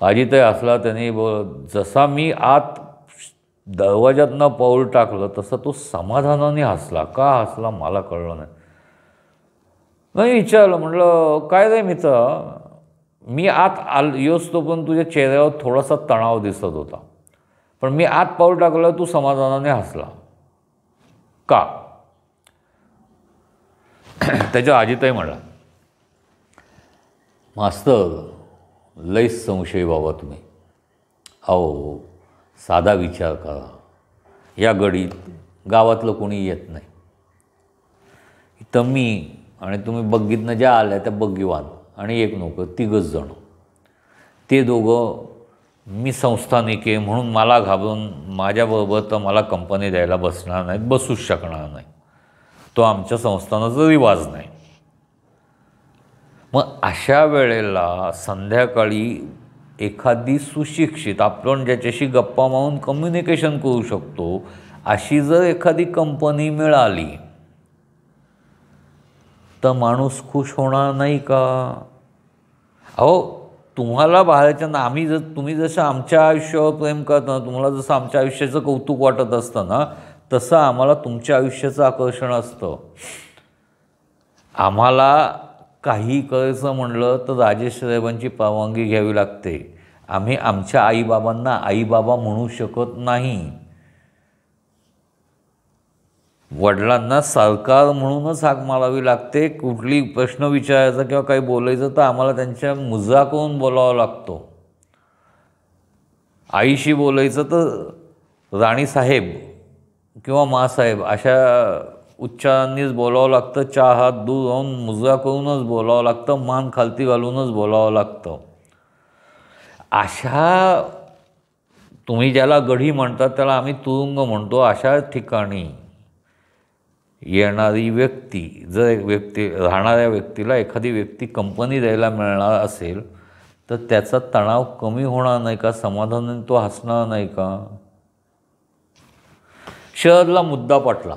अजितही हसला. त्यांनी जसा मी आत दरवाजातनं पाऊल टाकलं तसं तो समाधानाने हसला. का हसला मला कळलं नाही. नाही विचारलं, म्हटलं काय रे मित्र, मी आत येसतो पण तुझ्या चेहऱ्यावर थोडासा तणाव दिसत होता, पण मी आत पाऊल टाकलं तू समाधानाने हसला का? त्याच्या अजितही म्हणला, मास्तर लयच संशय बाबा तुम्ही. अहो साधा विचार करा, या गडीत गावातलं कोणी येत नाही. इथं मी आणि तुम्ही बग्गीतनं ज्या आल्या त्या बग्गीवान आणि एक नोकर, तिघच जण. ते दोघं मी संस्थानिक आहे म्हणून मला घाबरून माझ्याबरोबर तर मला कंपनी द्यायला बसणार नाहीत, बसूच शकणार नाही. तो आमच्या संस्थानाचा रिवाज नाही. मग अशा वेळेला संध्याकाळी एखादी सुशिक्षित, आपण ज्याच्याशी गप्पा मारून कम्युनिकेशन करू शकतो अशी जर एखादी कंपनी मिळाली तर माणूस खुश होणार नाही का? अहो तुम्हाला बाहेरच्या ना, तुम्ही जसं आमच्या आयुष्यावर प्रेम करता, तुम्हाला जसं आमच्या आयुष्याचं कौतुक वाटत असतं ना, तसं आम्हाला तुमच्या आयुष्याचं आकर्षण असतं. आम्हाला काही करायचं म्हणलं तर राजेश साहेबांची परवानगी घ्यावी लागते. आम्ही आमच्या आईबाबांना आईबाबा म्हणू शकत नाही. वडिलांना सरकार म्हणूनच हाक मारावी लागते. कुठली प्रश्न विचारायचा किंवा काही बोलायचं तर आम्हाला त्यांच्या मुजरा करून बोलावं लागतो. आईशी बोलायचं तर राणीसाहेब किंवा मासाहेब अशा उच्चारांनीच बोलावं लागतं. चार हात दूर राहून मुजरा करूनच बोलावं लागतं. मान खालती घालूनच बोलावं लागतं. अशा, तुम्ही ज्याला गढी म्हणतात त्याला आम्ही तुरुंग म्हणतो, अशा ठिकाणी येणारी व्यक्ती, जर राहणाऱ्या व्यक्तीला एखादी व्यक्ती कंपनी द्यायला मिळणार असेल तर त्याचा तणाव कमी होणार नाही का? समाधानाने तो हसणार नाही का? शरदला मुद्दा पटला.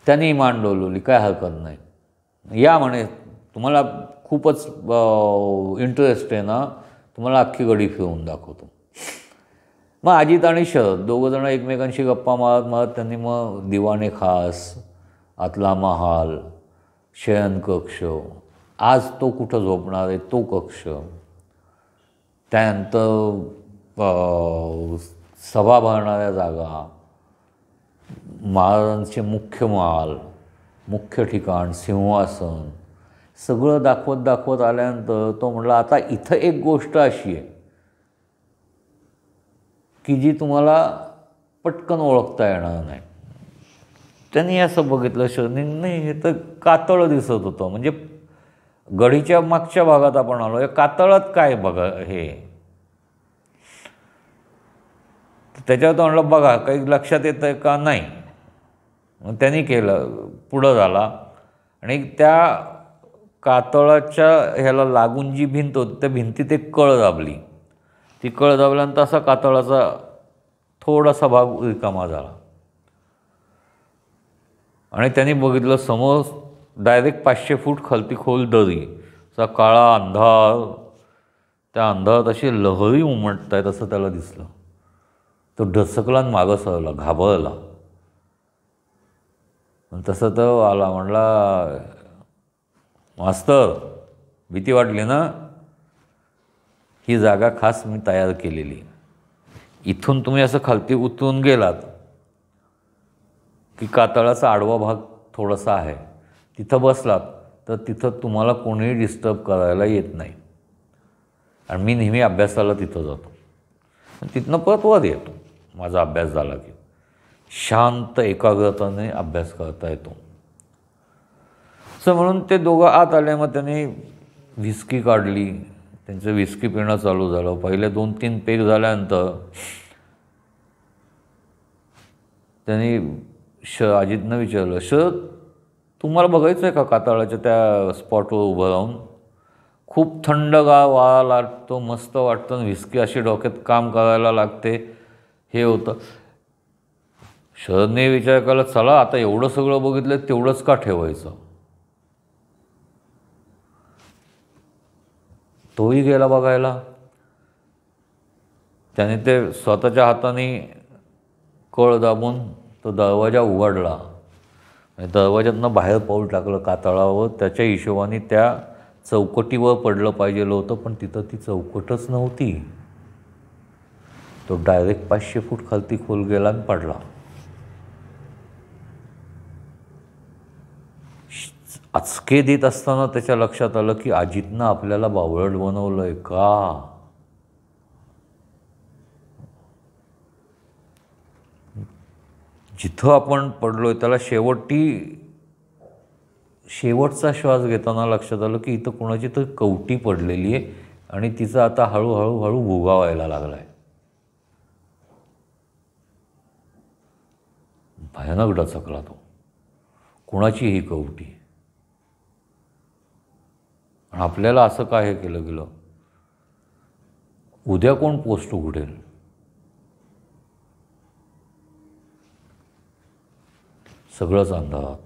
त्यांनी मान डोलवली, काय हरकत नाही, या म्हणे, तुम्हाला खूपच इंटरेस्ट आहे ना, तुम्हाला अख्खी गडी फिरवून दाखवतो. मग अजित आणि शरद दोघंजणं एकमेकांशी गप्पा मारत मारत त्यांनी मग दिवाणे खास, आतला महाल, शयनकक्ष, आज तो कुठं झोपणार आहे तो कक्ष, त्यानंतर सभा भरणाऱ्या जागा, महाराजांचे मुख्य महाल, मुख्य ठिकाण, सिंहासन, सगळं दाखवत दाखवत आल्यानंतर तो म्हटला, आता इथं एक गोष्ट अशी आहे की जी तुम्हाला पटकन ओळखता येणार नाही. त्यांनी असं बघितलं शरदने, नाही हे तर कातळं दिसत होतं, म्हणजे गडीच्या मागच्या भागात आपण आलो, या कातळात काय बघा हे. त्याच्यावर तो म्हणलं, बघा काही लक्षात येतं आहे का? नाही. मग त्यांनी केलं, पुढं झाला आणि त्या कातळाच्या ह्याला लागून जी भिंत होती त्या भिंतीत एक कळ दाबली. ती कळ दाबल्यानंतर असा कातळाचा थोडासा भाग रिकामा झाला आणि त्यांनी बघितलं समोर डायरेक्ट 500 फूट खालती खोल दरी, असा काळा अंधार, त्या अंधारात अशी लहरी उमटत आहेत असं त्याला दिसलं. तो ढसकला आणि मागं सरला, घाबरला. तसं तो आला, म्हणला, मास्तर भीती वाटली ना, ही जागा खास मी तयार केलेली. इथून तुम्ही असं खालती उतरून गेलात की कातळाचा आडवा भाग थोडासा आहे, तिथं बसलात तर तिथं तुम्हाला कोणीही डिस्टर्ब करायला येत नाही. आणि मी नेहमी अभ्यासाला तिथं जातो, तिथनं परत वर येतो. माझा अभ्यास झाला की शांत एकाग्रताने अभ्यास करता येतो. असं म्हणून ते दोघं आत आले. मग त्यांनी व्हिस्की काढली, त्यांचं व्हिस्की पिणं चालू झालं. पहिले 2-3 पेग झाल्यानंतर त्यांनी अजितनं विचारलं, शरद तुम्हाला बघायचं आहे का कातळाच्या त्या स्पॉटवर उभं राहून? खूप थंडगार वारा लागतो, मस्त वाटतं, व्हिस्की अशी डोक्यात काम करायला लागते. हे होतं. शरदने विचार केला, चला आता एवढं सगळं बघितलं तेवढंच का ठेवायचं? तोही गेला बघायला. त्याने ते स्वतःच्या हाताने कळ दाबून तो दरवाजा उघडला आणि दरवाज्यातनं बाहेर पाऊल टाकलं कातळावर. त्याच्या हिशोबाने त्या चौकटीवर पडलं पाहिजेलं होतं, पण तिथं ती चौकटच नव्हती. तो डायरेक्ट 500 फूट खालती खोल गेला आणि पडला. आचके देत असताना त्याच्या लक्षात आलं की अजितनं आपल्याला बावळट बनवलंय का. जिथं आपण पडलोय त्याला शेवटचा श्वास घेताना लक्षात आलं की इथं कोणाची तर कवटी पडलेली आहे आणि तिचा आता हळूहळू भुगा व्हायला लागला आहे. भयानक डचकला तो. कुणाची ही कवटी. आणि आपल्याला असं काय हे केलं गेलं. उद्या कोण पोस्ट उघडेल. सगळंच अंधारात.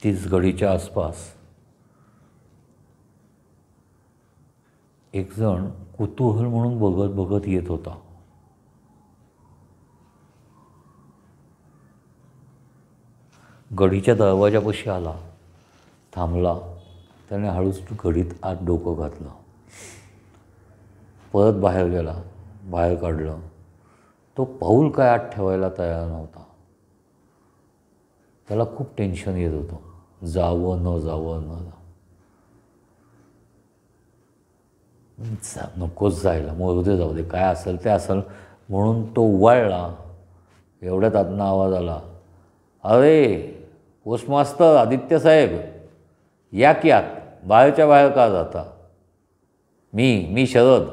तीच घडीच्या आसपास एक जण कुतूहल म्हणून बघत बघत येत होता. गडीच्या दरवाजापाशी आला, थांबला. त्याने हळूच घडीत आत डोकं घातलं, परत बाहेर गेला, बाहेर काढलं. तो पाऊल काय आत ठेवायला तयार नव्हता. त्याला खूप टेन्शन येत होतं, जावं न जावं न नकोच जायला, मग उद्या जाऊ दे, काय असेल ते असेल म्हणून तो उवाळला. एवढ्यात आतनं आवाज आला, अरे पोस्टमास्तर आदित्य साहेब, या की आत, बाहेरच्या बाहेर का जाता. मी शरद,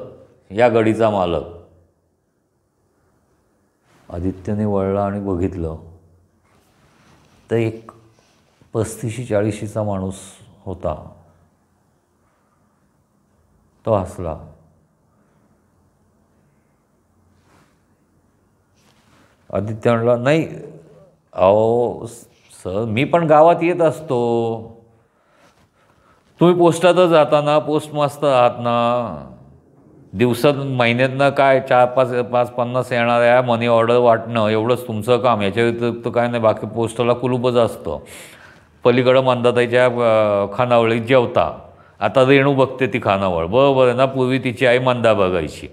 या गडीचा मालक. आदित्यने वळला आणि बघितलं तर एक 35-40चा माणूस होता. तो हसला. आदित्य म्हणला, नाही अहो सर, मी पण गावात येत असतो. तुम्ही पोस्टातच जाता ना, पोस्टमास्तर आहात ना. दिवसात महिन्यातनं काय 4-5-50 येणाऱ्या मनी ऑर्डर वाटणं एवढंच तुमचं काम. याच्या व्यतिरिक्त काय नाही. बाकी पोस्टाला कुलूपच असतं. पलीकडं मंदाताईच्या खानावळीत जेवता. आता रेणू बघते ती खानावळ, बरोबर आहे ना. पूर्वी तिची आई मंदा बघायची.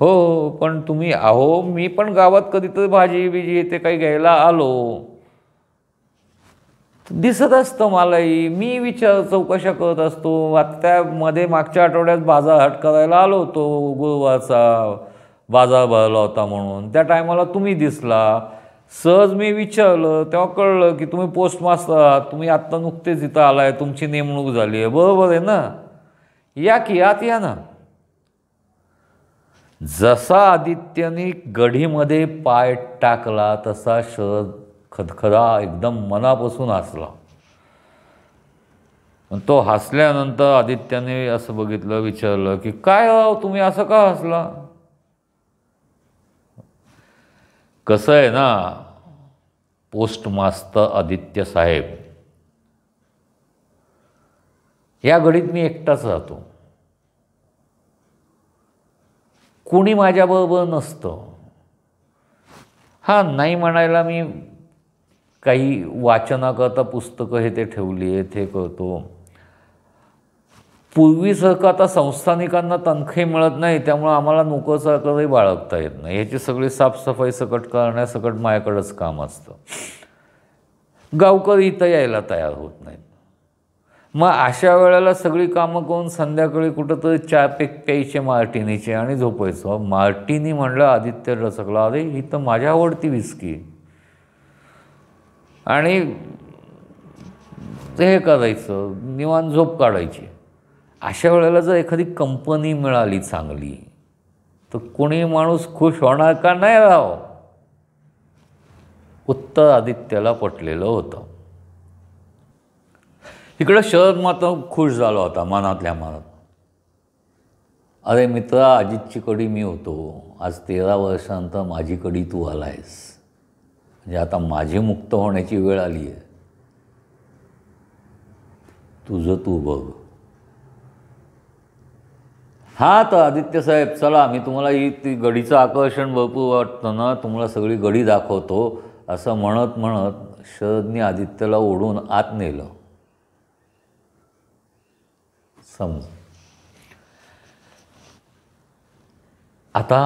हो, पण तुम्ही अहो मी पण गावात कधीतरी भाजी बिजी ते काही घ्यायला आलो, दिसत असतं मलाही. मी चौकशा करत असतो. आता त्यामध्ये मागच्या आठवड्यात बाजार हाट करायला आलो होतो, गुरुवारचा बाजार भरला होता म्हणून. त्या टायमाला तुम्ही दिसला. सहज मी विचारलं तेव्हा कळलं की तुम्ही पोस्टमास्टर आहात. तुम्ही आत्ता नुकतेच इथं आलाय, तुमची नेमणूक झाली आहे, बरोबर आहे ना. या की आत या ना. जसा आदित्यने गढीमध्ये पाय टाकला तसा शरद खदखदा एकदम मनापासून हसला. तो हसल्यानंतर आदित्याने असं बघितलं, विचारलं की काय राव तुम्ही असं का हसला. कसं आहे ना पोस्टमास्तर आदित्य साहेब, या गडीत मी एकटाच राहतो. कोणी माझ्याबरोबर नसतं. हां, नाही म्हणायला मी काही वाचनाकरता पुस्तकं हे ते ठेवली आहेत, हे करतो. पूर्वीसारखं आता संस्थानिकांना तनखे मिळत नाही, त्यामुळं आम्हाला नोकरसारखंही बाळगता येत नाही. ह्याची सगळी साफसफाई सकट करण्यासकट माझ्याकडंच काम असतं. गावकरी इथं यायला तयार होत नाहीत. मग अशा वेळेला सगळी कामं करून संध्याकाळी कुठंतरी चहा प्यायचे मार्टिनीचे आणि झोपायचं. मार्टिनी म्हणलं आदित्य रचकला, अरे ही तर माझ्या आवडती विस्की. आणि हे करायचं, निवांत झोप काढायची. अशा वेळेला जर एखादी कंपनी मिळाली चांगली तर कोणी माणूस खुश होणार का नाही राव. उत्तर आदित्यला पटलेलं होतं. इकडं शरद मात्र खुश झाला होता मनातल्या मनात. अरे मित्रा, अजितची कडी मी होतो. आज 13 वर्षानंतर माझी कडी तू आलायस. म्हणजे आता माझी मुक्त होण्याची वेळ आली आहे. तुझं तू बघ. हां, तर आदित्य साहेब चला, मी तुम्हाला ही ती गडीचं आकर्षण भरपूर वाटतं ना, तुम्हाला सगळी गडी दाखवतो, असं म्हणत म्हणत शरदने आदित्यला ओढून आत नेलं. समज आता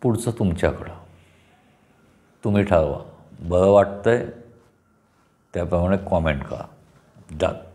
पुढचं तुमच्याकडं, तुम्ही ठरवा. बरं वाटतंय त्याप्रमाणे कॉमेंट करा. डन.